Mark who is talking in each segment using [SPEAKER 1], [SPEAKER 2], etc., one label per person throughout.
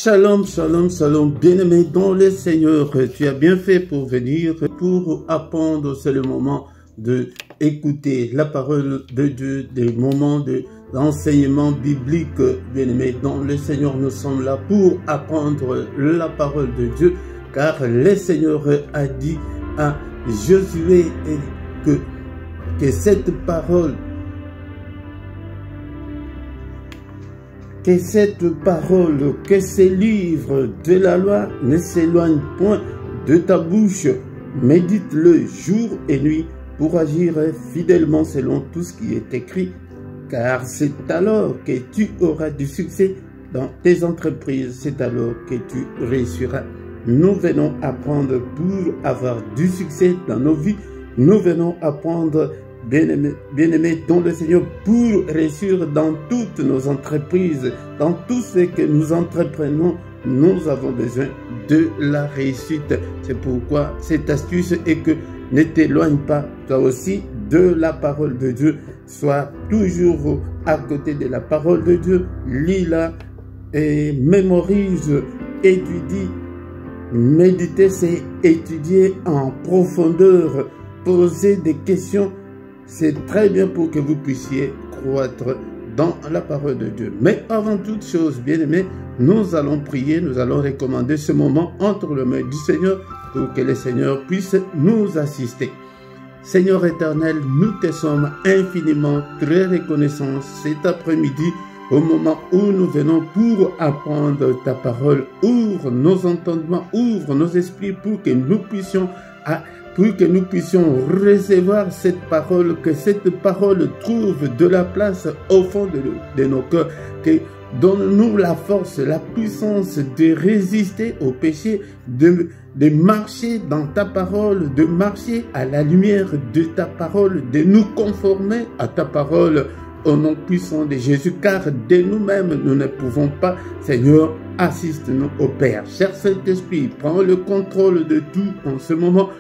[SPEAKER 1] Shalom, shalom, shalom, bien-aimé dans le Seigneur. Tu as bien fait pour venir, pour apprendre. C'est le moment de écouter la parole de Dieu, des moments de l'enseignement biblique. Bien-aimé dans le Seigneur, nous sommes là pour apprendre la parole de Dieu, car le Seigneur a dit à Josué que cette parole, que ces livres de la loi ne s'éloignent point de ta bouche. Médite-le jour et nuit pour agir fidèlement selon tout ce qui est écrit, car c'est alors que tu auras du succès dans tes entreprises, c'est alors que tu réussiras. Nous venons apprendre pour avoir du succès dans nos vies. Nous venons apprendre, bien-aimés dans le Seigneur, pour réussir dans toutes nos entreprises, dans tout ce que nous entreprenons. Nous avons besoin de la réussite. C'est pourquoi cette astuce est que ne t'éloigne pas toi aussi de la parole de Dieu. Sois toujours à côté de la parole de Dieu. Lis-la et mémorise, étudie. Méditer, c'est étudier en profondeur, poser des questions. C'est très bien pour que vous puissiez croître dans la parole de Dieu. Mais avant toute chose, bien-aimés, nous allons prier, nous allons recommander ce moment entre les mains du Seigneur pour que le Seigneur puisse nous assister. Seigneur éternel, nous te sommes infiniment très reconnaissants cet après-midi au moment où nous venons pour apprendre ta parole. Ouvre nos entendements, ouvre nos esprits pour que nous puissions recevoir cette parole, que cette parole trouve de la place au fond de nos cœurs, que donne-nous la force, la puissance de résister au péché, de marcher dans ta parole, de marcher à la lumière de ta parole, de nous conformer à ta parole au nom puissant de Jésus, car de nous-mêmes nous ne pouvons pas. Seigneur, assiste-nous au Père. Cher Saint-Esprit, prends le contrôle de tout en ce moment.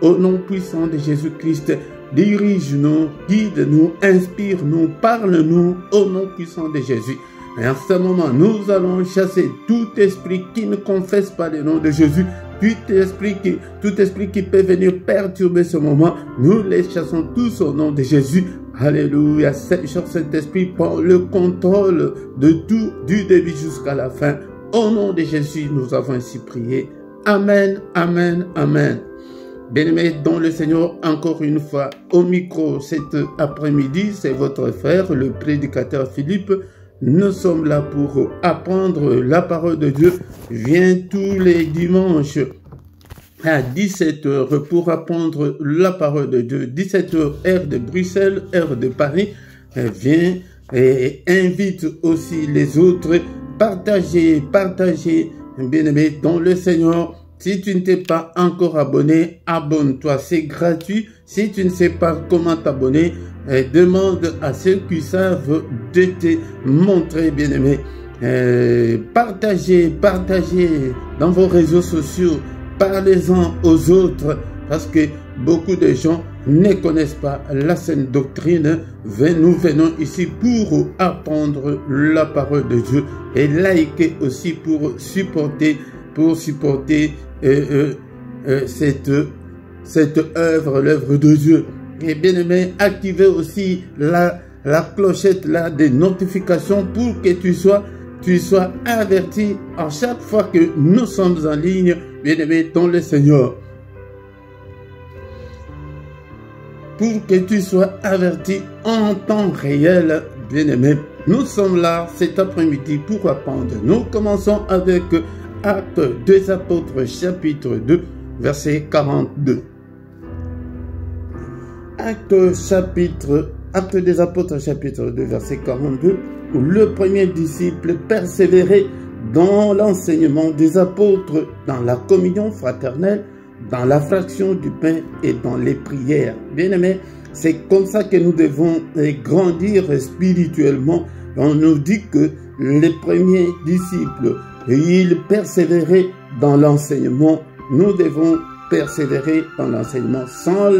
[SPEAKER 1] Au nom puissant de Jésus-Christ, dirige-nous, guide-nous, inspire-nous, parle-nous au nom puissant de Jésus. Et en ce moment, nous allons chasser tout esprit qui ne confesse pas le nom de Jésus, tout esprit qui peut venir perturber ce moment. Nous les chassons tous au nom de Jésus. Alléluia. Cher Saint-Esprit, prends le contrôle de tout, du début jusqu'à la fin. Au nom de Jésus, nous avons ainsi prié. Amen, amen, amen. Bien-aimés dans le Seigneur, encore une fois, au micro cet après-midi, c'est votre frère, le prédicateur Philippe. Nous sommes là pour apprendre la parole de Dieu. Viens tous les dimanches à 17h pour apprendre la parole de Dieu. 17h, heure de Bruxelles, heure de Paris. Viens et invite aussi les autres. Partagez, bien-aimés dans le Seigneur. Si tu ne t'es pas encore abonné, abonne-toi, c'est gratuit. Si tu ne sais pas comment t'abonner, demande à ceux qui savent de te montrer, bien-aimé. Partagez dans vos réseaux sociaux, parlez-en aux autres, parce que beaucoup de gens ne connaissent pas la saine doctrine. Nous venons ici pour apprendre la parole de Dieu et liker aussi pour supporter cette œuvre, l'œuvre de Dieu. Et bien aimé, activez aussi la clochette là des notifications pour que tu sois averti à chaque fois que nous sommes en ligne, bien aimé dans le Seigneur. Pour que tu sois averti en temps réel, bien aimé. Nous sommes là cet après-midi pour apprendre. Nous commençons avec Actes des Apôtres, chapitre 2, verset 42. Actes des Apôtres, chapitre 2, verset 42, où le premier disciple persévérait dans l'enseignement des apôtres, dans la communion fraternelle, dans la fraction du pain et dans les prières. Bien-aimés, c'est comme ça que nous devons grandir spirituellement. On nous dit que les premiers disciples, ils persévéraient dans l'enseignement. Nous devons persévérer dans l'enseignement. Sans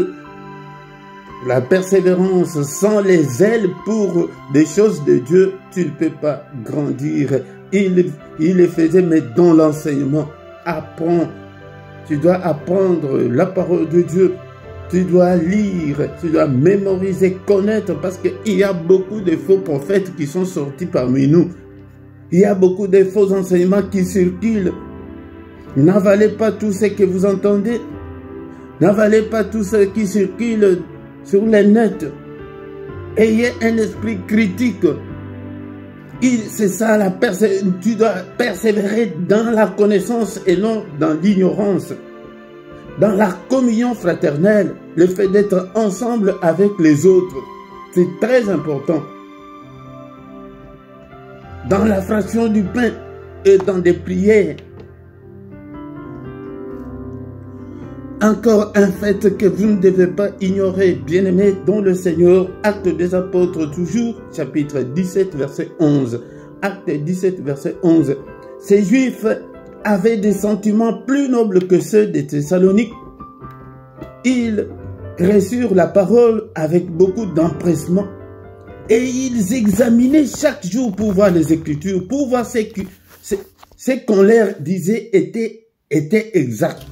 [SPEAKER 1] la persévérance, sans les ailes pour des choses de Dieu, tu ne peux pas grandir il les faisait, mais dans l'enseignement. Apprends. Tu dois apprendre la parole de Dieu. Tu dois lire, tu dois mémoriser, connaître, parce qu'il y a beaucoup de faux prophètes qui sont sortis parmi nous. Il y a beaucoup de faux enseignements qui circulent. N'avalez pas tout ce que vous entendez. N'avalez pas tout ce qui circule sur les nets. Ayez un esprit critique. C'est ça, tu dois persévérer dans la connaissance et non dans l'ignorance. Dans la communion fraternelle, le fait d'être ensemble avec les autres, c'est très important. Dans la fraction du pain et dans des prières. Encore un fait que vous ne devez pas ignorer, bien-aimés dans le Seigneur, Actes des Apôtres toujours, chapitre 17, verset 11. Actes 17, verset 11. Ces Juifs avaient des sentiments plus nobles que ceux des Thessaloniques. Ils reçurent la parole avec beaucoup d'empressement et ils examinaient chaque jour pour voir les Écritures, pour voir ce qu'on leur disait était exact.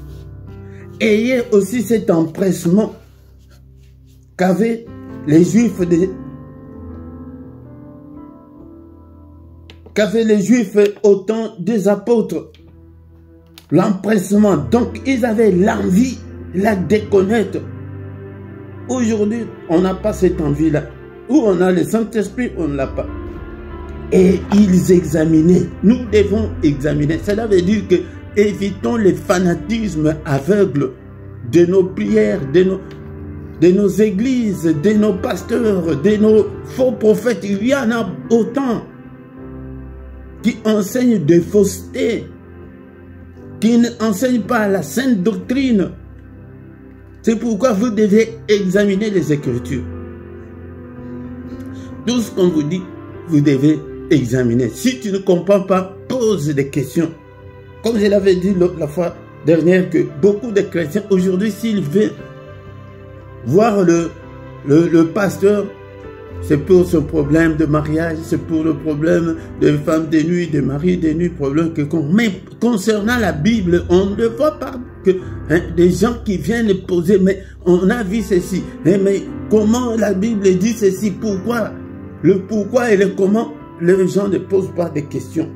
[SPEAKER 1] Ayez aussi cet empressement qu'avaient les Juifs au temps des apôtres. L'empressement. Donc, ils avaient l'envie, la déconnaître. Aujourd'hui, on n'a pas cette envie-là. Ou on a le Saint-Esprit, on ne l'a pas. Et ils examinaient. Nous devons examiner. Cela veut dire que évitons les fanatismes aveugles de nos prières, de nos églises, de nos pasteurs, de nos faux prophètes. Il y en a autant qui enseignent des faussetés, qui n'enseignent pas la sainte doctrine. C'est pourquoi vous devez examiner les Écritures. Tout ce qu'on vous dit, vous devez examiner. Si tu ne comprends pas, pose des questions. Comme je l'avais dit la fois dernière, que beaucoup de chrétiens, aujourd'hui, s'ils veulent voir le pasteur, c'est pour ce problème de mariage, c'est pour le problème de femmes de nuit, de maris de nuit, problème quelconque. Mais concernant la Bible, on ne voit pas que des gens qui viennent poser, mais on a vu ceci, mais comment la Bible dit ceci, pourquoi, le pourquoi et le comment, les gens ne posent pas de questions.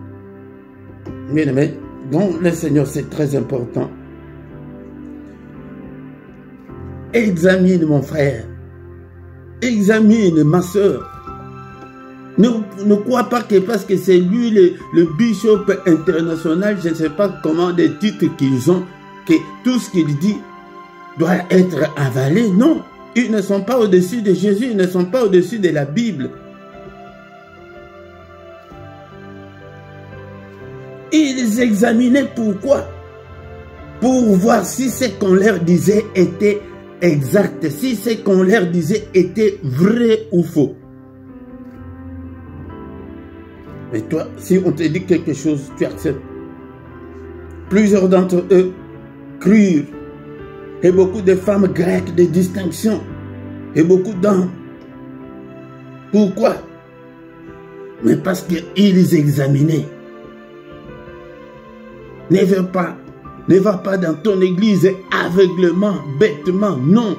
[SPEAKER 1] Mais donc le Seigneur, c'est très important. Examine mon frère. Examine ma soeur. Ne crois pas que parce que c'est lui le bishop international, je ne sais pas comment des titres qu'ils ont, que tout ce qu'il dit doit être avalé. Non, ils ne sont pas au-dessus de Jésus, ils ne sont pas au-dessus de la Bible. Ils examinaient pourquoi? Pour voir si ce qu'on leur disait était exact, si ce qu'on leur disait était vrai ou faux. Mais toi, si on te dit quelque chose, tu acceptes. Plusieurs d'entre eux crurent, et beaucoup de femmes grecques de distinction, et beaucoup d'hommes. Pourquoi? Mais parce qu'ils examinaient. Ne va pas dans ton église aveuglement, bêtement, non.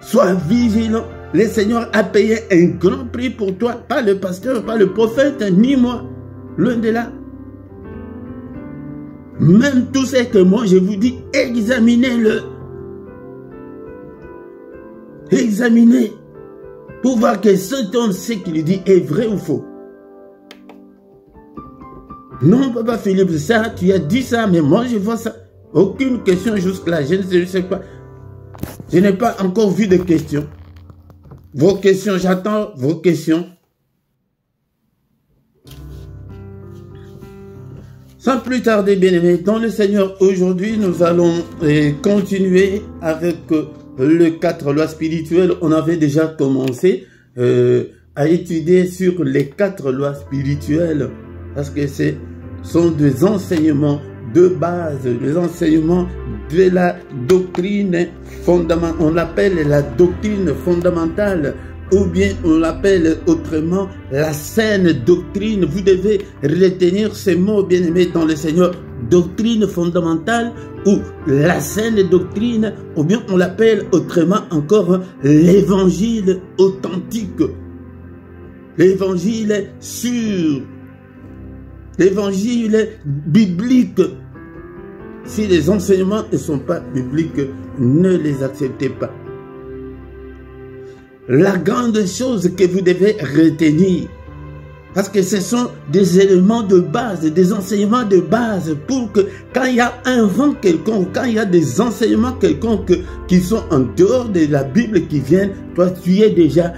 [SPEAKER 1] Sois vigilant. Le Seigneur a payé un grand prix pour toi, pas le pasteur, pas le prophète, ni moi, loin de là. Même tout ce que moi je vous dis, examinez-le. Examinez pour voir que ce qu'il dit est vrai ou faux. Non, Papa Philippe, ça, tu as dit ça, mais moi je vois ça. Aucune question jusque-là, je ne sais pas. Je n'ai pas encore vu de questions. Vos questions, j'attends vos questions. Sans plus tarder, bien-aimés, dans le Seigneur, aujourd'hui, nous allons continuer avec les 4 lois spirituelles. On avait déjà commencé à étudier sur les 4 lois spirituelles. Parce que ce sont des enseignements de base, des enseignements de la doctrine fondamentale. On l'appelle la doctrine fondamentale. ou bien on l'appelle autrement la saine doctrine. Vous devez retenir ces mots, bien-aimés dans le Seigneur. Doctrine fondamentale ou la saine doctrine, ou bien on l'appelle autrement encore l'évangile authentique, l'évangile sûr, l'évangile biblique. Si les enseignements ne sont pas bibliques, ne les acceptez pas. La grande chose que vous devez retenir, parce que ce sont des éléments de base, des enseignements de base pour que quand il y a un vent quelconque, quand il y a des enseignements quelconques qui sont en dehors de la Bible qui viennent, toi tu es déjà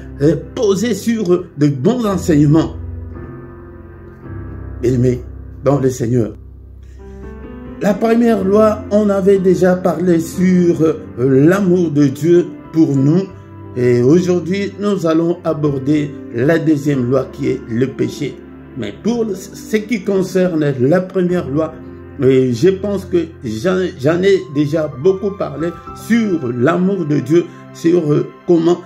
[SPEAKER 1] posé sur de bons enseignements. Bien-aimés dans le Seigneur. La première loi, on avait déjà parlé sur l'amour de Dieu pour nous. Et aujourd'hui, nous allons aborder la deuxième loi qui est le péché. Mais pour ce qui concerne la première loi, je pense que j'en ai déjà beaucoup parlé sur l'amour de Dieu, sur comment,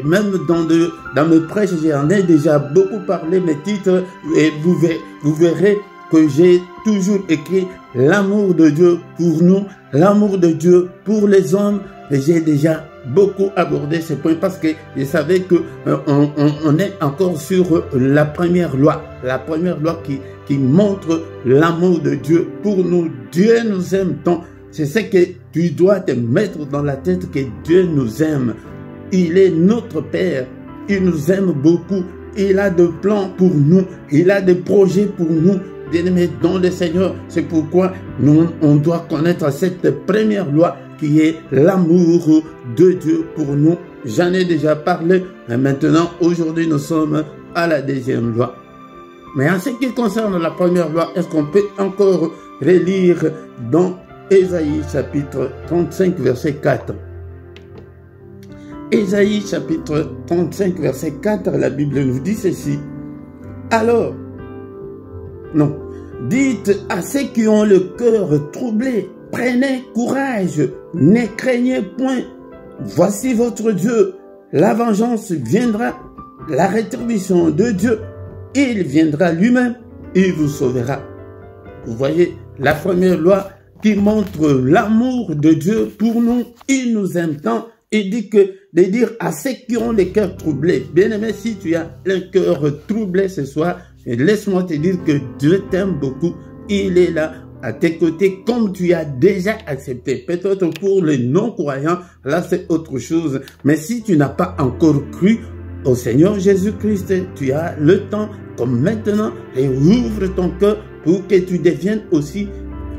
[SPEAKER 1] même dans mes prêches, j'en ai déjà beaucoup parlé, mes titres, et vous verrez que j'ai toujours écrit l'amour de Dieu pour nous, l'amour de Dieu pour les hommes. Et j'ai déjà beaucoup abordé ce point parce que je savais que on est encore sur la première loi qui montre l'amour de Dieu pour nous. Dieu nous aime tant. C'est ce que tu dois te mettre dans la tête, que Dieu nous aime. Il est notre Père. Il nous aime beaucoup. Il a des plans pour nous. Il a des projets pour nous. Bien-aimés dans le Seigneur, c'est pourquoi on doit connaître cette première loi qui est l'amour de Dieu pour nous. J'en ai déjà parlé, mais maintenant, aujourd'hui, nous sommes à la deuxième loi. Mais en ce qui concerne la première loi, est-ce qu'on peut encore relire dans Ésaïe chapitre 35, verset 4? Ésaïe chapitre 35, verset 4, la Bible nous dit ceci. Alors, non, dites à ceux qui ont le cœur troublé, prenez courage, ne craignez point. Voici votre Dieu. La vengeance viendra, la rétribution de Dieu. Il viendra lui-même, il vous sauvera. Vous voyez, la première loi qui montre l'amour de Dieu pour nous. Il nous aime tant. Il dit que de dire à ceux qui ont le cœur troublé. Bien-aimé, si tu as le cœur troublé ce soir, laisse-moi te dire que Dieu t'aime beaucoup. Il est là à tes côtés comme tu as déjà accepté. Peut-être pour les non-croyants, là c'est autre chose. Mais si tu n'as pas encore cru au Seigneur Jésus-Christ, tu as le temps comme maintenant et ouvre ton cœur pour que tu deviennes aussi,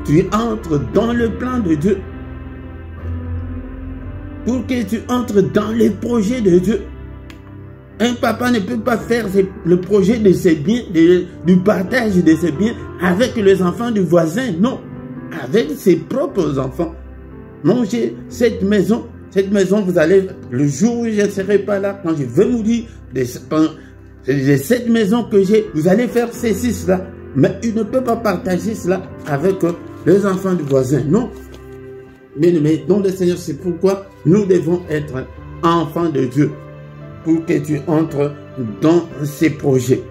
[SPEAKER 1] tu entres dans le plan de Dieu. Pour que tu entres dans les projets de Dieu. Un papa ne peut pas faire le projet de ses biens, du partage de ses biens avec les enfants du voisin. Non, avec ses propres enfants. Non, j'ai cette maison, vous allez, le jour où je ne serai pas là, quand je vais mourir, de cette maison que j'ai, vous allez faire ceci, cela. Mais il ne peut pas partager cela avec les enfants du voisin. Non. Mais dans le Seigneur, c'est pourquoi nous devons être enfants de Dieu. Pour que tu entres dans ces projets.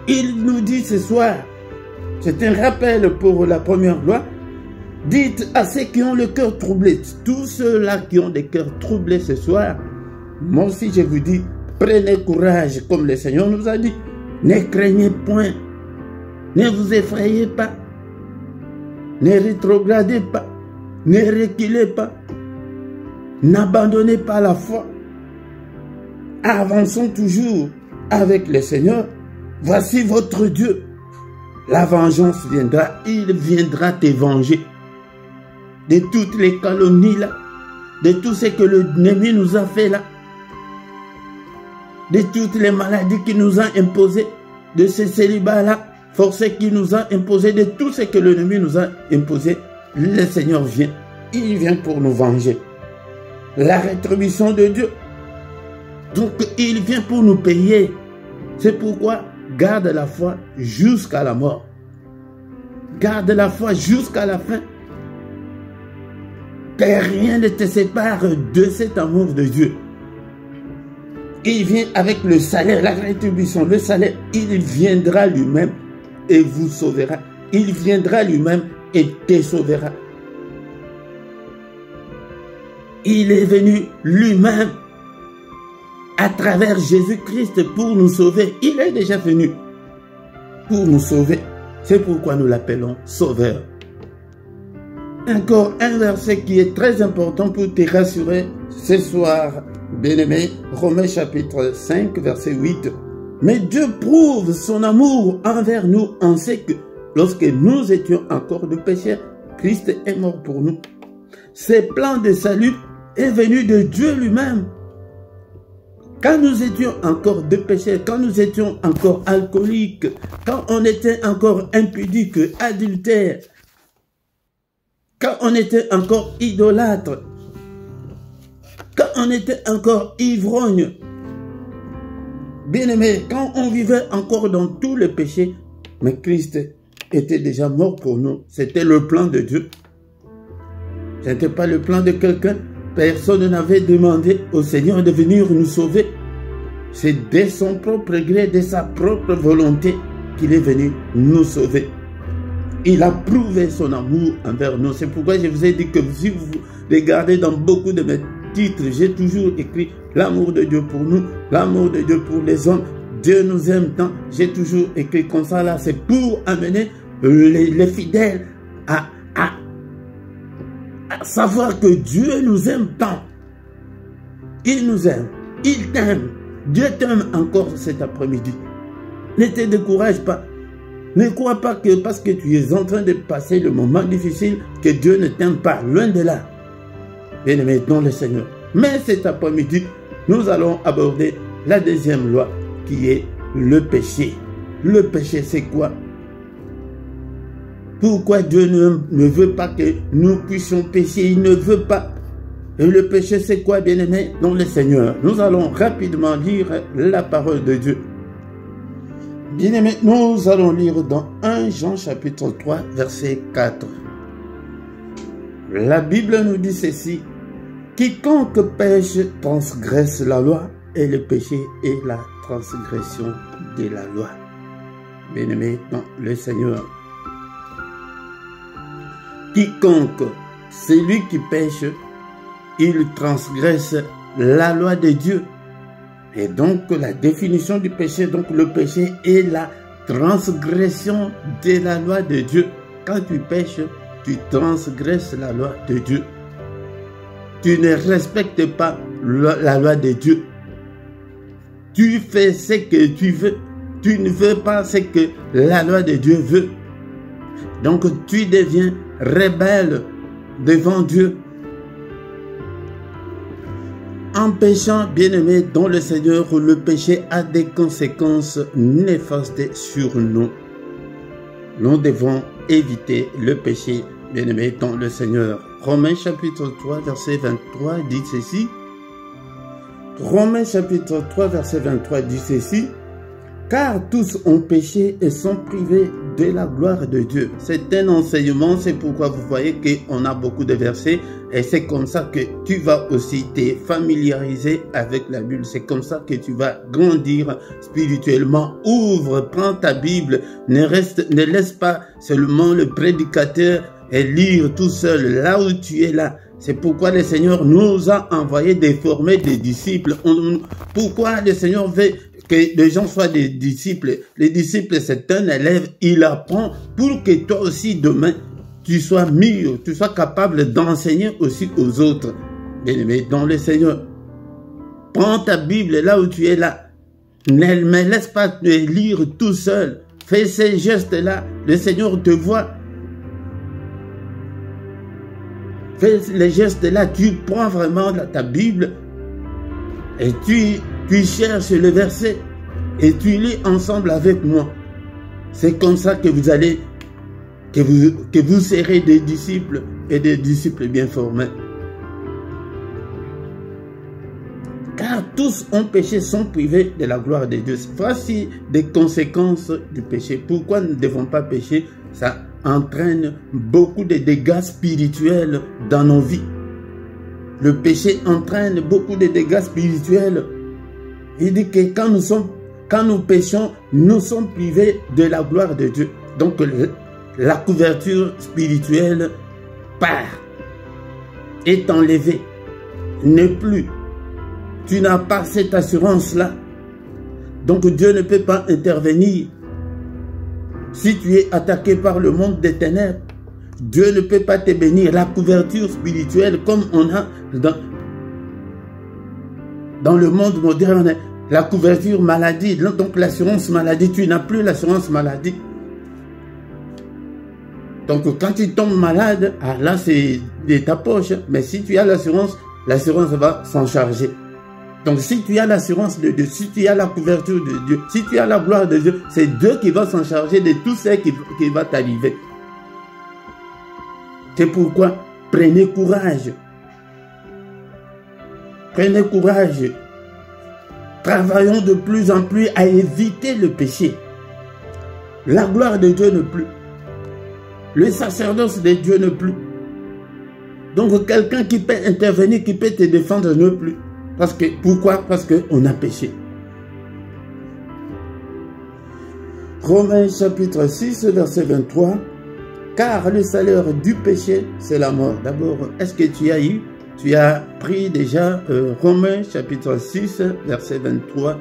[SPEAKER 1] Il nous dit ce soir, c'est un rappel pour la première loi, dites à ceux qui ont le cœur troublé, tous ceux-là qui ont des cœurs troublés ce soir, moi aussi je vous dis, prenez courage comme le Seigneur nous a dit, ne craignez point, ne vous effrayez pas, ne rétrogradez pas, ne reculez pas, n'abandonnez pas la foi. Avançons toujours avec le Seigneur. Voici votre Dieu. La vengeance viendra. Il viendra te venger. De toutes les calomnies là. De tout ce que l'ennemi nous a fait là. De toutes les maladies qu'il nous a imposées. De ce célibat là. Forcé qu'il nous a imposé. De tout ce que l'ennemi nous a imposé. Le Seigneur vient. Il vient pour nous venger. La rétribution de Dieu. Donc, il vient pour nous payer. C'est pourquoi, garde la foi jusqu'à la mort. Garde la foi jusqu'à la fin. Que rien ne te sépare de cet amour de Dieu. Il vient avec le salaire, la rétribution, le salaire. Il viendra lui-même et vous sauvera. Il viendra lui-même et te sauvera. Il est venu lui-même à travers Jésus-Christ pour nous sauver. Il est déjà venu pour nous sauver. C'est pourquoi nous l'appelons Sauveur. Encore un verset qui est très important pour te rassurer ce soir, bien-aimé. Romains chapitre 5, verset 8. Mais Dieu prouve son amour envers nous en ce que lorsque nous étions encore de pécheurs, Christ est mort pour nous. Ce plan de salut est venu de Dieu lui-même. Quand nous étions encore de pécheurs, quand nous étions encore alcooliques, quand on était encore impudiques, adultères, quand on était encore idolâtres, quand on était encore ivrognes, bien-aimés, quand on vivait encore dans tous les péchés, mais Christ était déjà mort pour nous. C'était le plan de Dieu. Ce n'était pas le plan de quelqu'un. Personne n'avait demandé au Seigneur de venir nous sauver. C'est de son propre gré, de sa propre volonté qu'il est venu nous sauver. Il a prouvé son amour envers nous. C'est pourquoi je vous ai dit que si vous regardez dans beaucoup de mes titres, j'ai toujours écrit l'amour de Dieu pour nous, l'amour de Dieu pour les hommes. Dieu nous aime tant. J'ai toujours écrit comme ça là. C'est pour amener les fidèles à savoir que Dieu nous aime tant. Il nous aime. Il t'aime. Dieu t'aime encore cet après-midi. Ne te décourage pas. Ne crois pas que parce que tu es en train de passer le moment difficile, que Dieu ne t'aime pas. Loin de là. Bien-aimé dans le Seigneur. Mais cet après-midi, nous allons aborder la deuxième loi qui est le péché. Le péché, c'est quoi? Pourquoi Dieu ne veut pas que nous puissions pécher? Il ne veut pas. Et le péché, c'est quoi, bien-aimé dans le Seigneur? Nous allons rapidement lire la parole de Dieu. Bien-aimé, nous allons lire dans 1 Jean chapitre 3, verset 4. La Bible nous dit ceci. Quiconque pêche transgresse la loi, et le péché est la transgression de la loi. Bien-aimé dans le Seigneur. Quiconque, celui qui pêche, il transgresse la loi de Dieu. Et donc la définition du péché, donc le péché est la transgression de la loi de Dieu. Quand tu pêches, tu transgresses la loi de Dieu. Tu ne respectes pas la loi de Dieu. Tu fais ce que tu veux. Tu ne veux pas ce que la loi de Dieu veut. Donc tu deviens rebelle devant Dieu. En péchant, bien-aimé, dans le Seigneur, le péché a des conséquences néfastes sur nous. Nous devons éviter le péché, bien-aimé, dans le Seigneur. Romains chapitre 3, verset 23 dit ceci. Romains chapitre 3, verset 23 dit ceci. Car tous ont péché et sont privés de la gloire de Dieu. C'est un enseignement, c'est pourquoi vous voyez qu'on a beaucoup de versets et c'est comme ça que tu vas aussi te familiariser avec la Bible. C'est comme ça que tu vas grandir spirituellement. Ouvre, prends ta Bible, ne laisse pas seulement le prédicateur et lire tout seul là où tu es là. C'est pourquoi le Seigneur nous a envoyé de former des disciples. Pourquoi le Seigneur veut que les gens soient des disciples? Les disciples, c'est un élève, il apprend pour que toi aussi demain, tu sois mûr, tu sois capable d'enseigner aussi aux autres. Bien-aimé, dans le Seigneur, prends ta Bible là où tu es là. Ne me laisse pas te lire tout seul. Fais ces gestes-là, le Seigneur te voit. Fais les gestes-là, tu prends vraiment ta Bible et tu cherches le verset et tu lis ensemble avec moi. C'est comme ça que vous allez, que vous serez des disciples et des disciples bien formés. Car tous ont péché, sont privés de la gloire de Dieu. Voici des conséquences du péché. Pourquoi nous ne devons pas pécher? Ça entraîne beaucoup de dégâts spirituels dans nos vies. Le péché entraîne beaucoup de dégâts spirituels. Il dit que quand nous péchons, nous sommes privés de la gloire de Dieu. Donc la couverture spirituelle part, est enlevée, n'est plus. Tu n'as pas cette assurance-là. Donc Dieu ne peut pas intervenir. Si tu es attaqué par le monde des ténèbres, Dieu ne peut pas te bénir. La couverture spirituelle, comme on a dans le monde moderne, la couverture maladie, donc l'assurance maladie, tu n'as plus l'assurance maladie. Donc quand tu tombes malade, là c'est de ta poche, mais si tu as l'assurance, l'assurance va s'en charger. Donc si tu as l'assurance de Dieu, si tu as la couverture de Dieu, si tu as la gloire de Dieu, c'est Dieu qui va s'en charger de tout ce qui va t'arriver. C'est pourquoi prenez courage. Prenez courage. Travaillons de plus en plus à éviter le péché. La gloire de Dieu ne plus. Le sacerdoce de Dieu ne plus. Donc quelqu'un qui peut intervenir, qui peut te défendre ne plus. Pourquoi? Parce qu'on a péché. Romains chapitre 6, verset 23. Car le salaire du péché, c'est la mort. D'abord, est-ce que tu as pris déjà Romains chapitre 6, verset 23.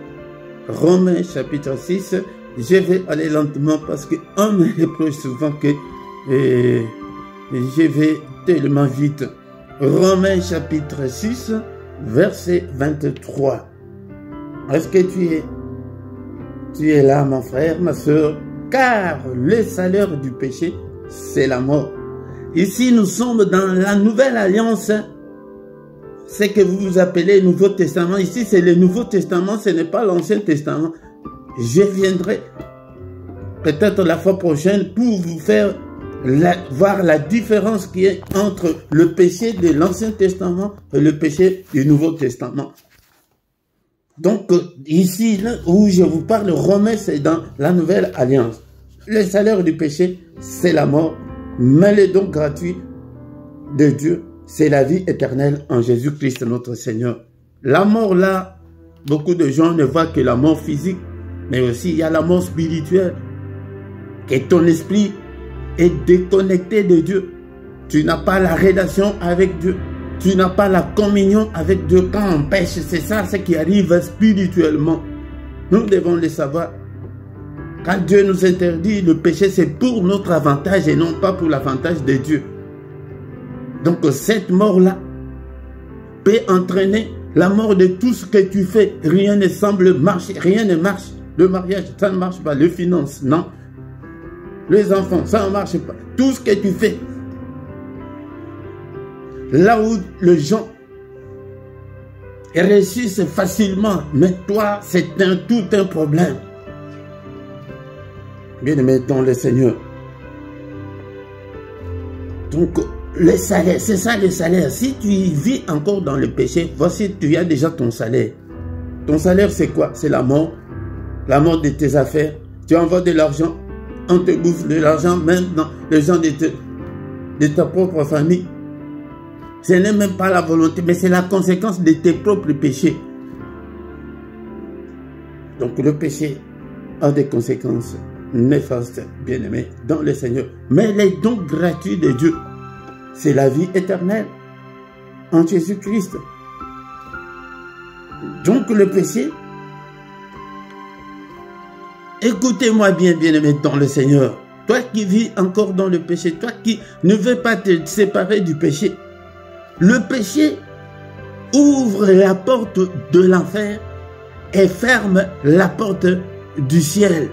[SPEAKER 1] Romains chapitre 6. Je vais aller lentement parce qu'on me reproche souvent que je vais tellement vite. Romains chapitre 6, verset 23. Est-ce que tu es là, mon frère, ma soeur? Car le salaire du péché, c'est la mort. Ici, nous sommes dans la nouvelle alliance. C'est que vous appelez Nouveau Testament. Ici, c'est le Nouveau Testament, ce n'est pas l'Ancien Testament. Je viendrai peut-être la fois prochaine pour vous faire voir la différence qui est entre le péché de l'Ancien Testament et le péché du Nouveau Testament. Donc, ici, là où je vous parle, Romains, c'est dans la Nouvelle Alliance. Le salaire du péché, c'est la mort, mais le don gratuit de Dieu, c'est la vie éternelle en Jésus-Christ notre Seigneur. La mort là, beaucoup de gens ne voient que la mort physique, mais aussi il y a la mort spirituelle, que ton esprit est déconnecté de Dieu. Tu n'as pas la relation avec Dieu. Tu n'as pas la communion avec Dieu. Quand on pêche, c'est ça ce qui arrive spirituellement. Nous devons le savoir. Quand Dieu nous interdit le péché, c'est pour notre avantage et non pas pour l'avantage de Dieu. Donc cette mort-là peut entraîner la mort de tout ce que tu fais. Rien ne semble marcher, rien ne marche. Le mariage, ça ne marche pas. Les finances, non. Les enfants, ça ne marche pas. Tout ce que tu fais. Là où les gens réussissent facilement, mais toi, c'est tout un problème. Bien-aimé dans le Seigneur. Donc, le salaire, c'est ça le salaire. Si tu vis encore dans le péché, voici, tu as déjà ton salaire. Ton salaire, c'est quoi? C'est la mort de tes affaires. Tu envoies de l'argent, on te bouffe de l'argent, même dans les gens de ta propre famille. Ce n'est même pas la volonté, mais c'est la conséquence de tes propres péchés. Donc le péché a des conséquences néfastes, bien-aimés, dans le Seigneur. Mais les dons gratuits de Dieu, c'est la vie éternelle en Jésus-Christ. Donc le péché, écoutez-moi bien, bien-aimé dans le Seigneur. Toi qui vis encore dans le péché, toi qui ne veux pas te séparer du péché, le péché ouvre la porte de l'enfer et ferme la porte du ciel.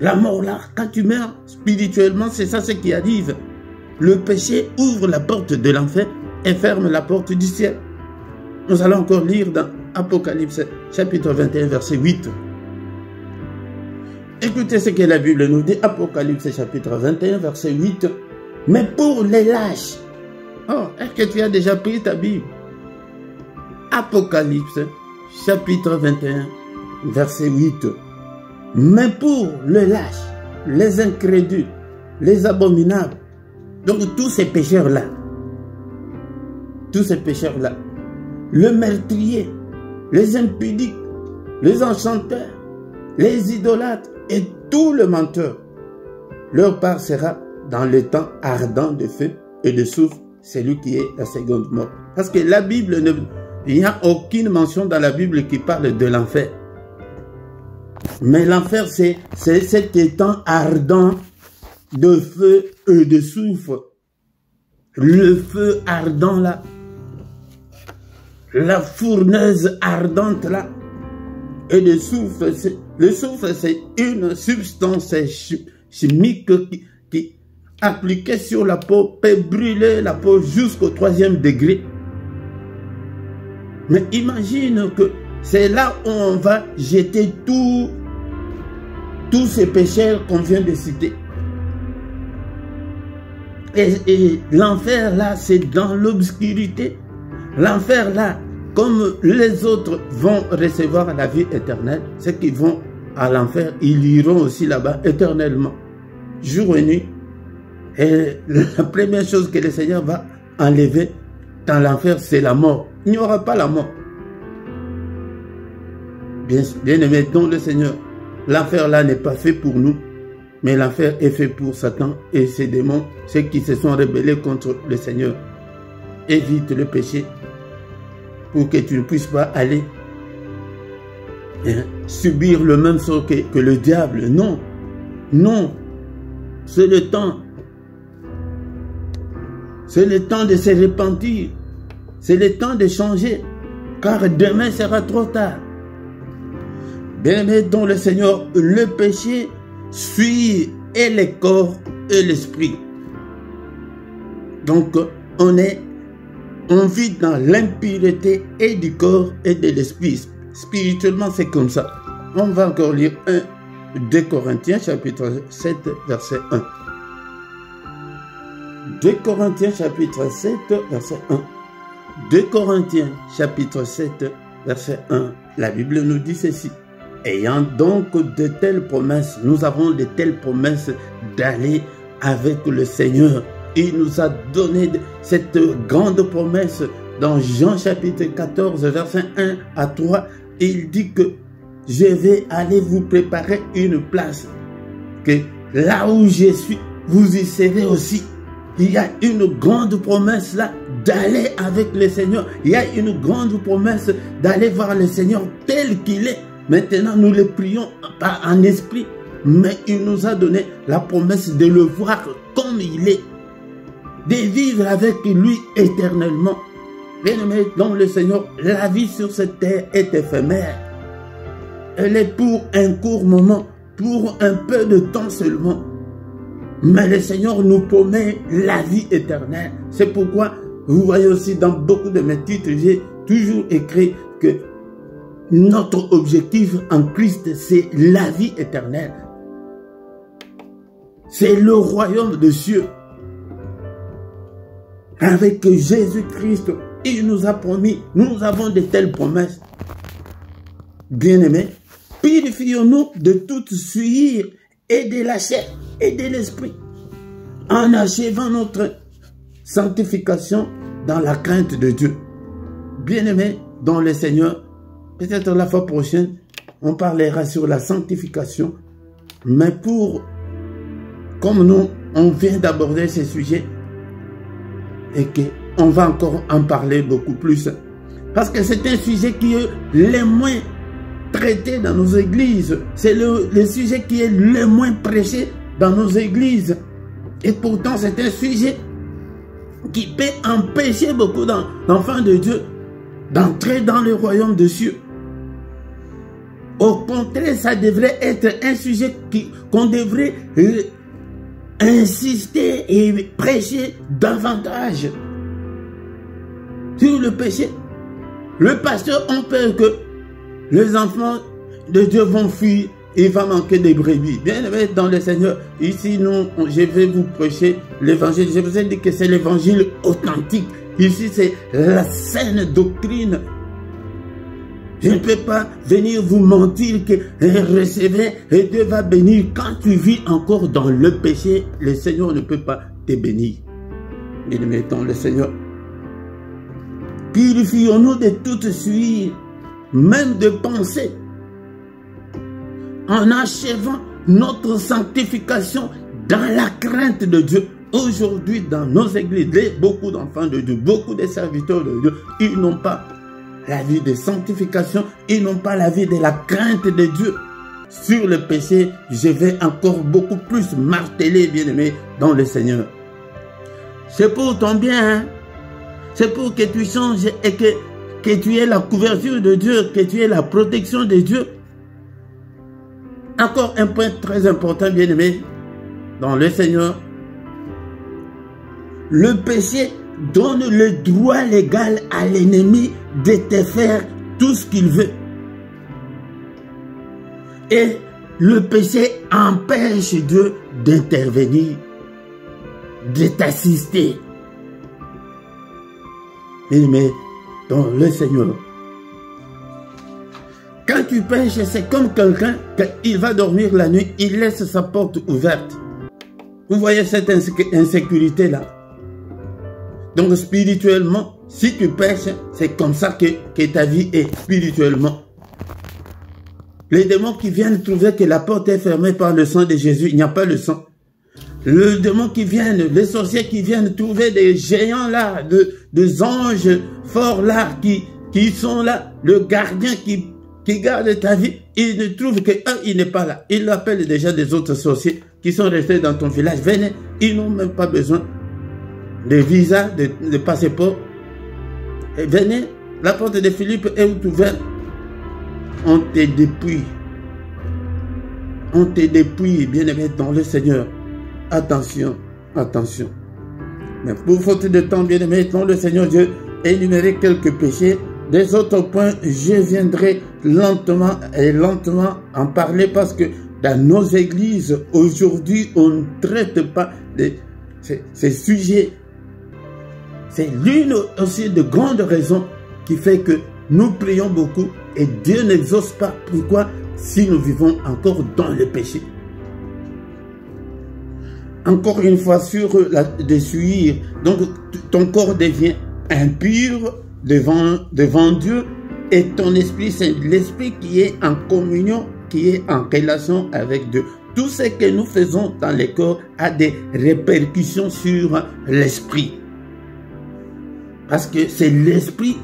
[SPEAKER 1] La mort là, quand tu meurs spirituellement, c'est ça ce qui arrive. Le péché ouvre la porte de l'enfer et ferme la porte du ciel. Nous allons encore lire dans Apocalypse chapitre 21 verset 8. Écoutez ce que la Bible nous dit. Apocalypse chapitre 21 verset 8. Mais pour les lâches, oh, est-ce que tu as déjà pris ta Bible? Apocalypse chapitre 21 verset 8. Mais pour les lâches, les incrédules, les abominables, donc tous ces pécheurs-là, le meurtrier, les impudiques, les enchanteurs, les idolâtres et tout le menteur. Leur part sera dans le temps ardent de feu et de soufre, celui qui est la seconde mort. Parce que la Bible, il n'y a aucune mention dans la Bible qui parle de l'enfer. Mais l'enfer, c'est cet étang ardent de feu et de soufre. Le feu ardent là, la fournaise ardente là, et le soufre, c'est une substance chimique qui appliquée sur la peau peut brûler la peau jusqu'au 3e degré. Mais imagine que c'est là où on va jeter tous ces pécheurs qu'on vient de citer. Et l'enfer là, c'est dans l'obscurité. L'enfer là, comme les autres vont recevoir la vie éternelle, ceux qui vont à l'enfer, ils iront aussi là-bas éternellement, jour et nuit. Et la première chose que le Seigneur va enlever dans l'enfer, c'est la mort. Il n'y aura pas la mort. Bien aimé, donc le Seigneur, l'enfer là n'est pas fait pour nous, mais l'enfer est fait pour Satan et ses démons, ceux qui se sont rebellés contre le Seigneur. Évite le péché pour que tu ne puisses pas aller subir le même sort que le diable. Non, non, c'est le temps. C'est le temps de se repentir. C'est le temps de changer, car demain sera trop tard. Bien-aimé dans le Seigneur, le péché suit et le corps et l'esprit. Donc, on vit dans l'impureté et du corps et de l'esprit. Spirituellement, c'est comme ça. On va encore lire 2 Corinthiens chapitre 7, verset 1. 2 Corinthiens chapitre 7, verset 1. 2 Corinthiens chapitre 7, verset 1. La Bible nous dit ceci. Ayant donc de telles promesses, nous avons de telles promesses d'aller avec le Seigneur. Il nous a donné cette grande promesse dans Jean chapitre 14, verset 1 à 3. Il dit que je vais aller vous préparer une place, que là où je suis, vous y serez aussi. Il y a une grande promesse là d'aller avec le Seigneur. Il y a une grande promesse d'aller voir le Seigneur tel qu'il est. Maintenant, nous le prions pas en esprit, mais il nous a donné la promesse de le voir comme il est, de vivre avec lui éternellement. Bien-aimé dans le Seigneur, la vie sur cette terre est éphémère. Elle est pour un court moment, pour un peu de temps seulement. Mais le Seigneur nous promet la vie éternelle. C'est pourquoi, vous voyez aussi dans beaucoup de mes titres, j'ai toujours écrit que notre objectif en Christ, c'est la vie éternelle. C'est le royaume des cieux. Avec Jésus-Christ, il nous a promis, nous avons de telles promesses. Bien-aimés, purifions-nous de toute souillure et de la chair et de l'esprit, en achevant notre sanctification dans la crainte de Dieu. Bien-aimés dans le Seigneur, peut-être la fois prochaine, on parlera sur la sanctification, mais comme nous, on vient d'aborder ce sujet, et qu'on va encore en parler beaucoup plus, parce que c'est un sujet qui est le moins traité dans nos églises, c'est le sujet qui est le moins prêché dans nos églises, et pourtant c'est un sujet qui peut empêcher beaucoup d'enfants de Dieu d'entrer dans le royaume des cieux. Au contraire, ça devrait être un sujet qu'on devrait insister et prêcher davantage sur le péché. Le pasteur a peur que les enfants de Dieu vont fuir, il va manquer des brebis. Bien aimé dans le Seigneur, ici, je vais vous prêcher l'évangile. Je vous ai dit que c'est l'évangile authentique. Ici, c'est la saine doctrine. Je ne peux pas venir vous mentir que recevez et Dieu va bénir. Quand tu vis encore dans le péché, le Seigneur ne peut pas te bénir. Bien aimé dans le Seigneur, Purifions-nous de toute suie, même de pensée, en achevant notre sanctification dans la crainte de Dieu. Aujourd'hui, dans nos églises, beaucoup d'enfants de Dieu, beaucoup de serviteurs de Dieu, ils n'ont pas la vie de sanctification, ils n'ont pas la vie de la crainte de Dieu. Sur le péché, je vais encore beaucoup plus marteler, bien-aimé, dans le Seigneur. C'est pour ton bien, hein? C'est pour que tu changes et que tu aies la couverture de Dieu, que tu aies la protection de Dieu. Encore un point très important, bien-aimé, dans le Seigneur. Le péché donne le droit légal à l'ennemi de te faire tout ce qu'il veut. Et le péché empêche Dieu d'intervenir, de t'assister. Mais dans le Seigneur, quand tu pêches, c'est comme quelqu'un qui va dormir la nuit, il laisse sa porte ouverte. Vous voyez cette insécurité-là? Donc spirituellement, si tu pêches, c'est comme ça que ta vie est spirituellement. Les démons qui viennent trouver que la porte est fermée par le sang de Jésus, il n'y a pas le sang. Les démons qui viennent, les sorciers qui viennent trouver des géants là, des anges forts là, qui sont là, le gardien qui garde ta vie, ils ne trouvent qu'il n'est pas là. Ils appellent déjà des autres sorciers qui sont restés dans ton village. Venez, ils n'ont même pas besoin de visa, de passeport. Et venez, la porte de Philippe est ouverte. On te dépouille. On te dépouille, bien-aimé, dans le Seigneur. Attention, attention. Mais pour faute de temps, bien-aimé, dans le Seigneur, Dieu énumérer quelques péchés. Des autres points, je viendrai lentement en parler parce que dans nos églises, aujourd'hui, on ne traite pas de ces sujets. C'est l'une aussi de grandes raisons qui fait que nous prions beaucoup et Dieu n'exauce pas. Pourquoi? Si nous vivons encore dans le péché. Encore une fois, sur de suivre, donc ton corps devient impur devant Dieu et ton esprit, c'est l'esprit qui est en communion, qui est en relation avec Dieu. Tout ce que nous faisons dans le corps a des répercussions sur l'esprit. Parce que c'est l'esprit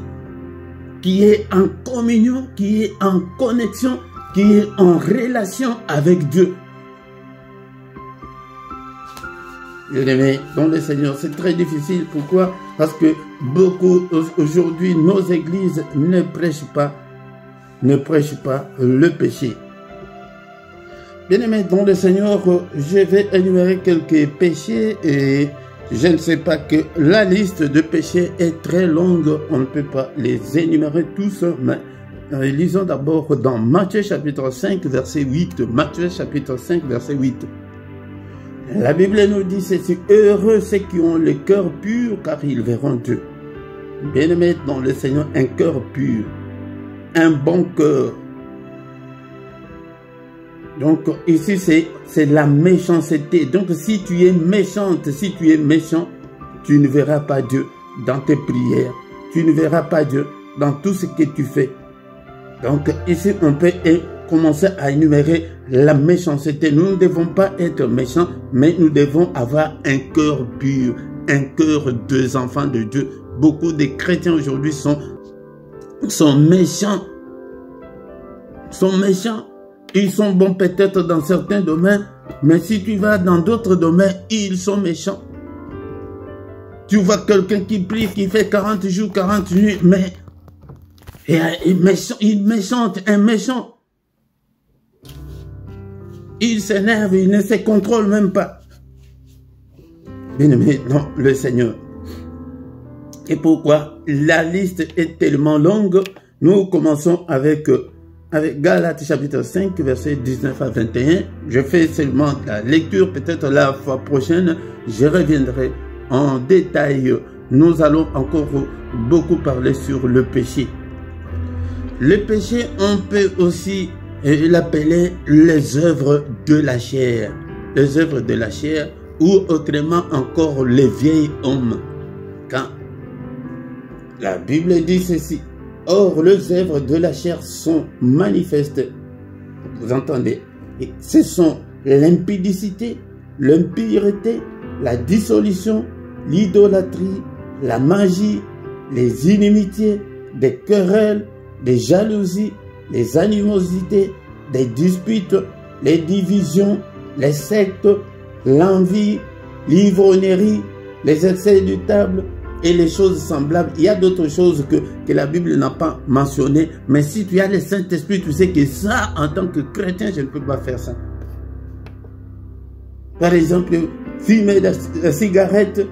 [SPEAKER 1] qui est en communion, qui est en connexion, qui est en relation avec Dieu. Bien-aimés, dans le Seigneur, c'est très difficile. Pourquoi? Parce que beaucoup, aujourd'hui, nos églises ne prêchent pas le péché. Bien-aimés, dans le Seigneur, je vais énumérer quelques péchés et je ne sais pas que la liste de péchés est très longue. On ne peut pas les énumérer tous, mais lisons d'abord dans Matthieu chapitre 5, verset 8. Matthieu chapitre 5, verset 8. La Bible nous dit ceci: heureux ceux qui ont le cœur pur, car ils verront Dieu. Bien-aimé dans le Seigneur, un cœur pur, un bon cœur. Donc ici c'est la méchanceté. Donc si tu es méchante, si tu es méchant, tu ne verras pas Dieu dans tes prières. Tu ne verras pas Dieu dans tout ce que tu fais. Donc ici on peut commencer à énumérer la méchanceté. Nous ne devons pas être méchants, mais nous devons avoir un cœur pur, un cœur des enfants de Dieu. Beaucoup de chrétiens aujourd'hui sont méchants. Sont méchants. Ils sont bons peut-être dans certains domaines, mais si tu vas dans d'autres domaines, ils sont méchants. Tu vois quelqu'un qui prie, qui fait 40 jours, 40 nuits, mais il méchante, un méchant. Il s'énerve, il ne se contrôle même pas. Bien-aimé, non, le Seigneur. Et pourquoi la liste est tellement longue? Nous commençons avec Galates chapitre 5, verset 19 à 21. Je fais seulement la lecture, peut-être la fois prochaine, je reviendrai en détail. Nous allons encore beaucoup parler sur le péché. Le péché, on peut aussi l'appeler les œuvres de la chair. Les œuvres de la chair, ou autrement encore les vieils hommes. La Bible dit ceci. Or, les œuvres de la chair sont manifestes. Vous entendez? Et ce sont l'impudicité, l'impureté, la dissolution, l'idolâtrie, la magie, les inimitiés, des querelles, des jalousies, les animosités, des disputes, les divisions, les sectes, l'envie, l'ivrognerie, les excès de table et les choses semblables. Il y a d'autres choses que la Bible n'a pas mentionnées, mais si tu as le Saint-Esprit, tu sais que ça, en tant que chrétien, je ne peux pas faire ça. Par exemple, fumer la cigarette,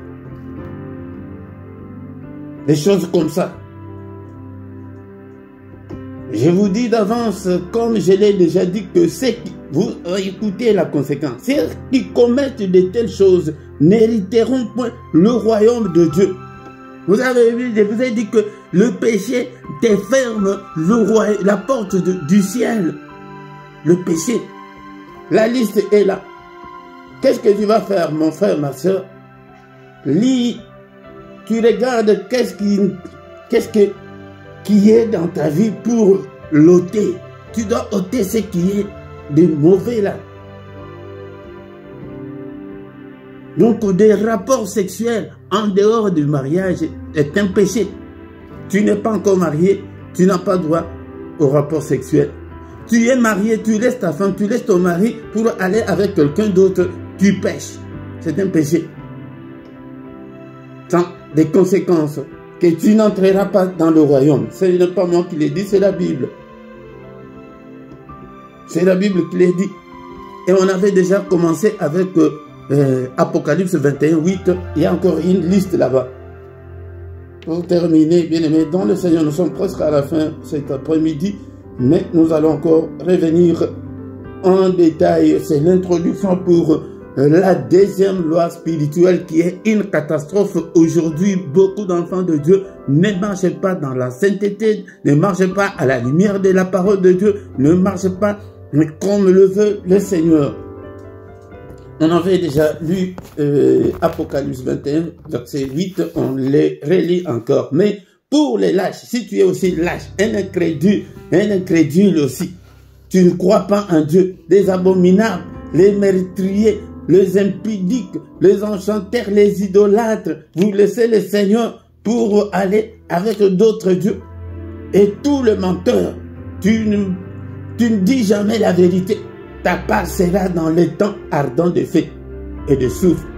[SPEAKER 1] des choses comme ça. Je vous dis d'avance, comme je l'ai déjà dit, que ceux qui, vous écoutez la conséquence, ceux qui commettent de telles choses n'hériteront point le royaume de Dieu. Vous avez vu, je vous ai dit que le péché déferme la porte du ciel. Le péché. La liste est là. Qu'est-ce que tu vas faire, mon frère, ma soeur? Lis, tu regardes qu'est-ce qui est dans ta vie pour l'ôter. Tu dois ôter ce qui est de mauvais là. Donc, des rapports sexuels en dehors du mariage est un péché. Tu n'es pas encore marié, tu n'as pas droit au rapport sexuel. Tu es marié, tu laisses ta femme, tu laisses ton mari pour aller avec quelqu'un d'autre, tu pêches. C'est un péché. Sans des conséquences que tu n'entreras pas dans le royaume. Ce n'est pas moi qui l'ai dit, c'est la Bible. C'est la Bible qui l'a dit. Et on avait déjà commencé avec Apocalypse 21, 8. Il y a encore une liste là-bas. Pour terminer, bien aimé, dans le Seigneur, nous sommes presque à la fin cet après-midi, mais nous allons encore revenir en détail. C'est l'introduction pour la deuxième loi spirituelle qui est une catastrophe. Aujourd'hui, beaucoup d'enfants de Dieu ne marchent pas dans la sainteté, ne marchent pas à la lumière de la parole de Dieu, ne marchent pas comme le veut le Seigneur. On avait déjà lu Apocalypse 21, verset 8, on les relit encore. Mais pour les lâches, si tu es aussi lâche, un incrédule aussi, tu ne crois pas en Dieu, les abominables, les meurtriers, les impudiques, les enchanteurs, les idolâtres, vous laissez le Seigneur pour aller avec d'autres dieux. Et tout le menteur, tu ne dis jamais la vérité. Ta part sera dans les temps ardents de feu et de souffle,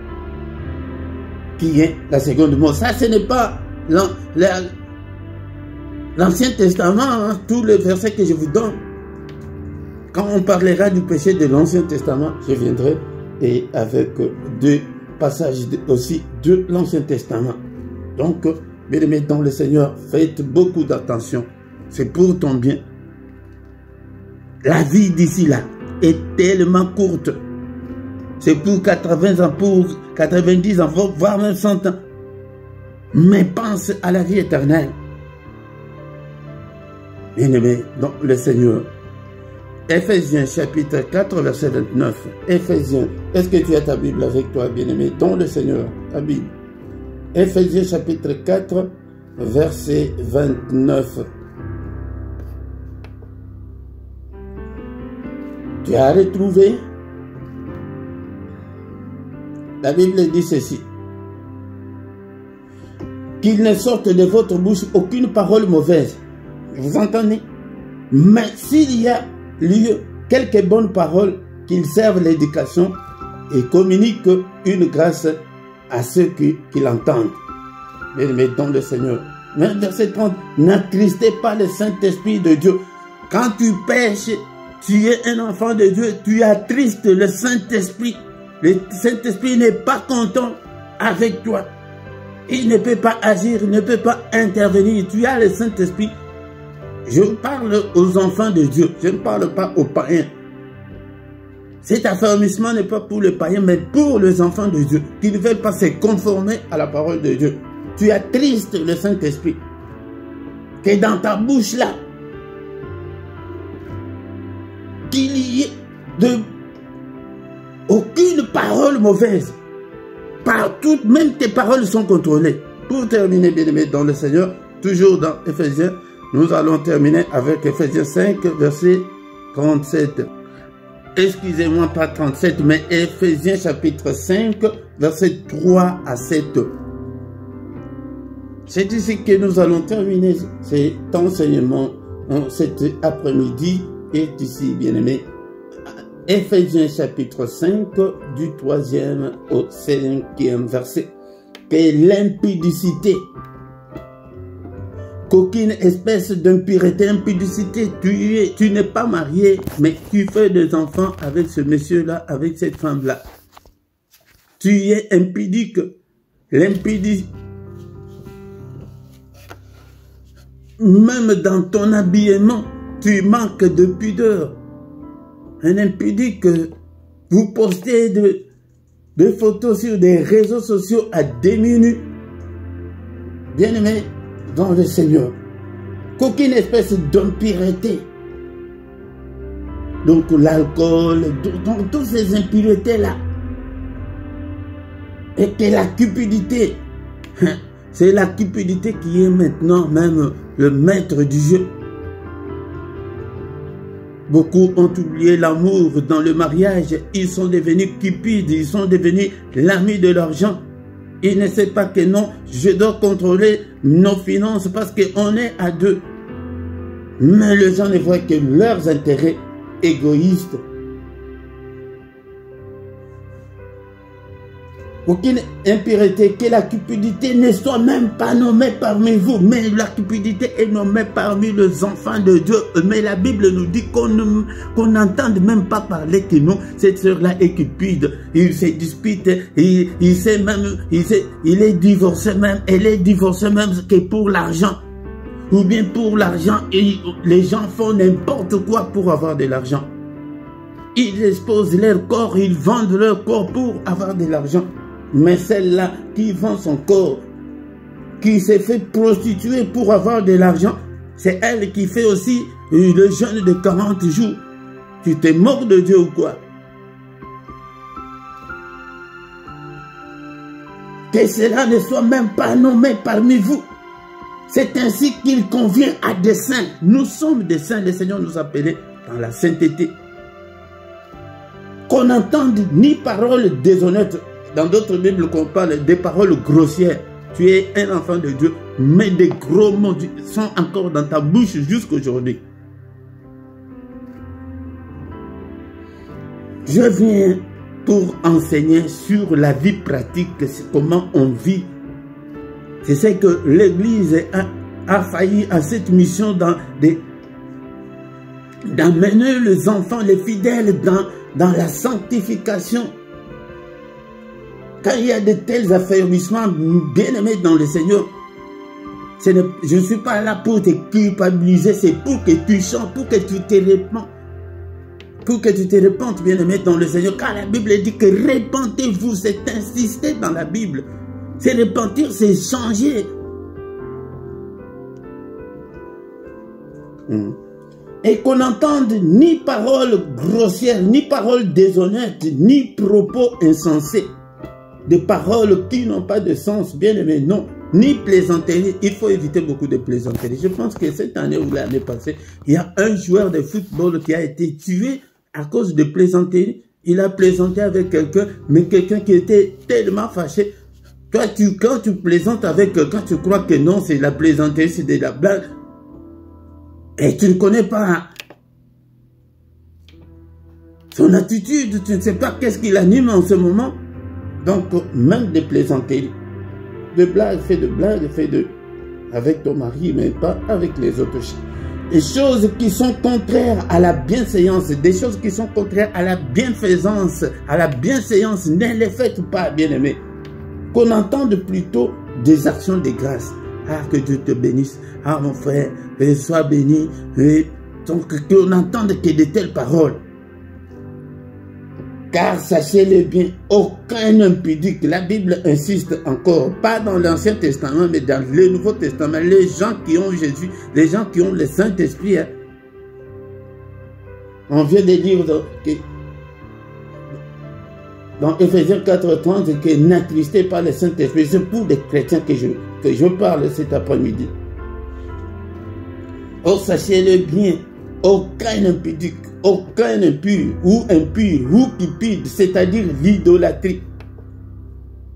[SPEAKER 1] qui est la seconde mort. Ça, ce n'est pas l'Ancien Testament, hein, tous les versets que je vous donne. Quand on parlera du péché de l'Ancien Testament, je viendrai et avec deux passages aussi de l'Ancien Testament. Donc, bien aimés dans le Seigneur, faites beaucoup d'attention. C'est pour ton bien. La vie d'ici là est tellement courte. C'est pour 80 ans, pour 90 ans, voire même 100 ans. Mais pense à la vie éternelle. Bien-aimé dans le Seigneur. Éphésiens chapitre 4, verset 29. Éphésiens, est-ce que tu as ta Bible avec toi, bien-aimé dans le Seigneur? Ta Bible. Éphésiens chapitre 4, verset 29. Tu as retrouvé? La Bible dit ceci. Qu'il ne sorte de votre bouche aucune parole mauvaise. Vous entendez? Mais s'il y a lieu, quelques bonnes paroles, qu'ils servent l'éducation et communiquent une grâce à ceux qui l'entendent. Mais dans le Seigneur. Mais verset 30, n'attristez pas le Saint-Esprit de Dieu. Quand tu pêches, tu es un enfant de Dieu, tu attristes le Saint-Esprit. Le Saint-Esprit n'est pas content avec toi. Il ne peut pas agir, il ne peut pas intervenir. Tu as le Saint-Esprit. Je parle aux enfants de Dieu, je ne parle pas aux païens. Cet affermissement n'est pas pour les païens, mais pour les enfants de Dieu, qui ne veulent pas se conformer à la parole de Dieu. Tu attristes le Saint-Esprit. Que dans ta bouche là, qu'il y ait aucune parole mauvaise. Partout, même tes paroles sont contrôlées. Pour terminer, bien-aimé dans le Seigneur, toujours dans Éphésiens, nous allons terminer avec Éphésiens 5, verset 37. Excusez-moi, pas 37, mais Éphésiens chapitre 5, verset 3 à 7. C'est ici que nous allons terminer cet enseignement cet après-midi. Est ici, bien-aimé. Éphésiens chapitre 5, du 3e au 5e verset. Que l'impudicité, qu'aucune espèce d'impureté, impudicité, tu n'es pas marié, mais tu fais des enfants avec ce monsieur-là, avec cette femme-là. Tu es impudique. L'impudicité, même dans ton habillement, tu manques de pudeur. Un impudique, vous postez de photos sur des réseaux sociaux à demi nus. Bien-aimé dans le Seigneur, qu'aucune espèce d'impureté, donc l'alcool, donc toutes ces impuretés-là, et que la cupidité, c'est la cupidité qui est maintenant même le maître du jeu. Beaucoup ont oublié l'amour dans le mariage. Ils sont devenus cupides. Ils sont devenus l'ami de l'argent. Ils ne savent pas que non, je dois contrôler nos finances parce qu'on est à deux. Mais les gens ne voient que leurs intérêts égoïstes. Aucune impureté, que la cupidité ne soit même pas nommée parmi vous, mais la cupidité est nommée parmi les enfants de Dieu. Mais la Bible nous dit qu'on n'entende même pas parler que non, cette sœur-là est cupide. Il se dispute, il est divorcé même, elle est divorcée même que pour l'argent. Ou bien pour l'argent, et les gens font n'importe quoi pour avoir de l'argent. Ils exposent leur corps, ils vendent leur corps pour avoir de l'argent. Mais celle-là qui vend son corps, qui s'est fait prostituer pour avoir de l'argent, c'est elle qui fait aussi le jeûne de 40 jours. Tu t'es moqué de Dieu ou quoi? Que cela ne soit même pas nommé parmi vous. C'est ainsi qu'il convient à des saints. Nous sommes des saints, le Seigneur nous appelait dans la sainteté. Qu'on n'entende ni paroles déshonnêtes. Dans d'autres Bibles, qu'on parle des paroles grossières. Tu es un enfant de Dieu, mais des gros mots sont encore dans ta bouche jusqu'aujourd'hui. Je viens pour enseigner sur la vie pratique, comment on vit. C'est ce que l'Église a failli à cette mission d'amener les enfants, les fidèles dans la sanctification. Quand il y a de tels affermissements, bien-aimés dans le Seigneur, je ne suis pas là pour te culpabiliser, c'est pour que tu chantes, pour que tu te répands. Pour que tu te répandes, bien-aimé dans le Seigneur. Car la Bible dit que répentez-vous, c'est insisté dans la Bible. C'est repentir, c'est changer. Et qu'on n'entende ni paroles grossières, ni paroles déshonnêtes, ni propos insensés. Des paroles qui n'ont pas de sens, bien aimé, non. Ni plaisanterie. Il faut éviter beaucoup de plaisanterie. Je pense que cette année ou l'année passée, il y a un joueur de football qui a été tué à cause de plaisanterie. Il a plaisanté avec quelqu'un, mais quelqu'un qui était tellement fâché. Toi, quand tu plaisantes avec quelqu'un, tu crois que non, c'est la plaisanterie, c'est de la blague. Et tu ne connais pas son attitude, tu ne sais pas qu'est-ce qu'il anime en ce moment. Donc, même des plaisanteries, de blagues, fait avec ton mari, mais pas avec les autres. Des choses qui sont contraires à la bienséance, des choses qui sont contraires à la bienfaisance, ne les faites pas, bien-aimés. Qu'on entende plutôt des actions de grâce. Ah, que Dieu te bénisse. Ah, mon frère, sois béni. Donc, qu'on n'entende que de telles paroles. Car sachez-le bien, aucun impudique, la Bible insiste encore, pas dans l'Ancien Testament, mais dans le Nouveau Testament, les gens qui ont Jésus, les gens qui ont le Saint-Esprit, hein. On vient de lire dans Éphésiens 4:30 que n'attristez pas le Saint-Esprit. C'est pour les chrétiens que je parle cet après-midi. Oh, sachez-le bien, aucun impudique, aucun impur ou cupide, c'est-à-dire l'idolâtrie.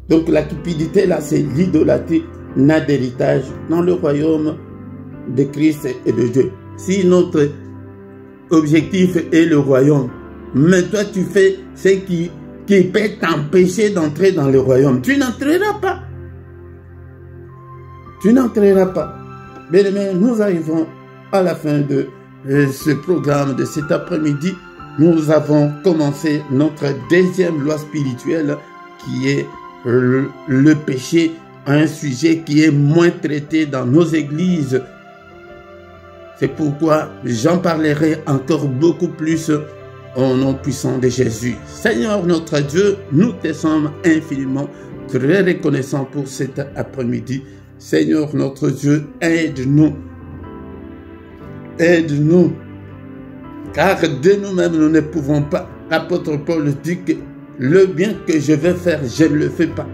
[SPEAKER 1] Donc la cupidité là, c'est l'idolâtrie, n'a d'héritage dans le royaume de Christ et de Dieu. Si notre objectif est le royaume, mais toi tu fais ce qui peut t'empêcher d'entrer dans le royaume, tu n'entreras pas. Tu n'entreras pas. Bien aimé, nous arrivons à la fin de ce programme de cet après-midi. Nous avons commencé notre deuxième loi spirituelle qui est le péché, un sujet qui est moins traité dans nos églises. C'est pourquoi j'en parlerai encore beaucoup plus au nom puissant de Jésus. Seigneur notre Dieu, nous te sommes infiniment très reconnaissants pour cet après-midi. Seigneur notre Dieu, aide-nous. Aide-nous. Car de nous-mêmes, nous ne pouvons pas. L'apôtre Paul dit que le bien que je vais faire, je ne le fais pas.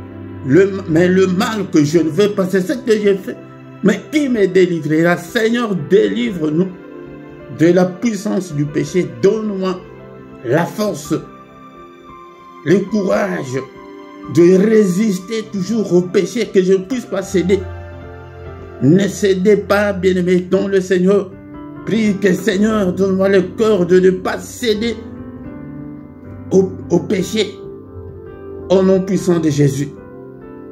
[SPEAKER 1] Mais le mal que je ne veux pas, c'est ce que j'ai fait. Mais qui me délivrera? Seigneur, délivre-nous de la puissance du péché. Donne-moi la force, le courage de résister toujours au péché, que je ne puisse pas céder. Ne cédez pas, bien-aimés, dans le Seigneur. Prie que Seigneur, donne-moi le cœur de ne pas céder au péché. Au nom puissant de Jésus.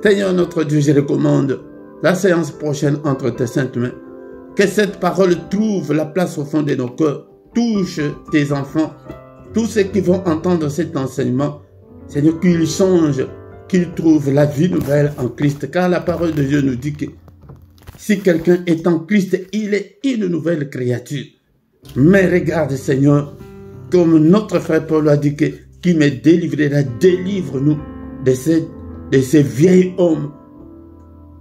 [SPEAKER 1] Seigneur notre Dieu, je recommande la séance prochaine entre tes saintes mains. Que cette parole trouve la place au fond de nos cœurs. Touche tes enfants, tous ceux qui vont entendre cet enseignement. Seigneur, qu'ils changent, qu'ils trouvent la vie nouvelle en Christ. Car la parole de Dieu nous dit que si quelqu'un est en Christ, il est une nouvelle créature. Mais regarde, Seigneur, comme notre frère Paul a dit que qui me délivrera, délivre-nous de ces vieils hommes,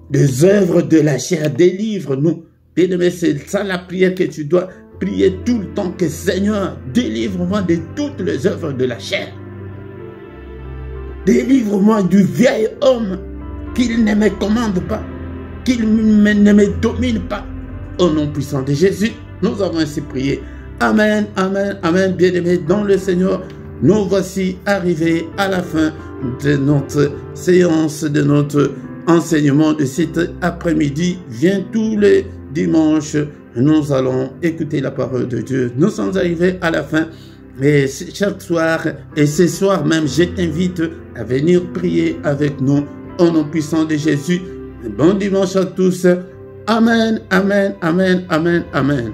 [SPEAKER 1] des œuvres de la chair, délivre-nous. Bien-aimé, c'est ça la prière que tu dois prier tout le temps, que Seigneur, délivre-moi de toutes les œuvres de la chair. Délivre-moi du vieil homme, qu'il ne me commande pas, qu'il ne me domine pas. Au nom puissant de Jésus, nous avons ainsi prié. Amen, amen, amen, bien-aimés dans le Seigneur. Nous voici arrivés à la fin de notre séance, de notre enseignement de cet après-midi. Viens tous les dimanches, nous allons écouter la parole de Dieu. Nous sommes arrivés à la fin. Et chaque soir, et ce soir même, je t'invite à venir prier avec nous au nom puissant de Jésus. Bon dimanche à tous. Amen, amen, amen, amen, amen.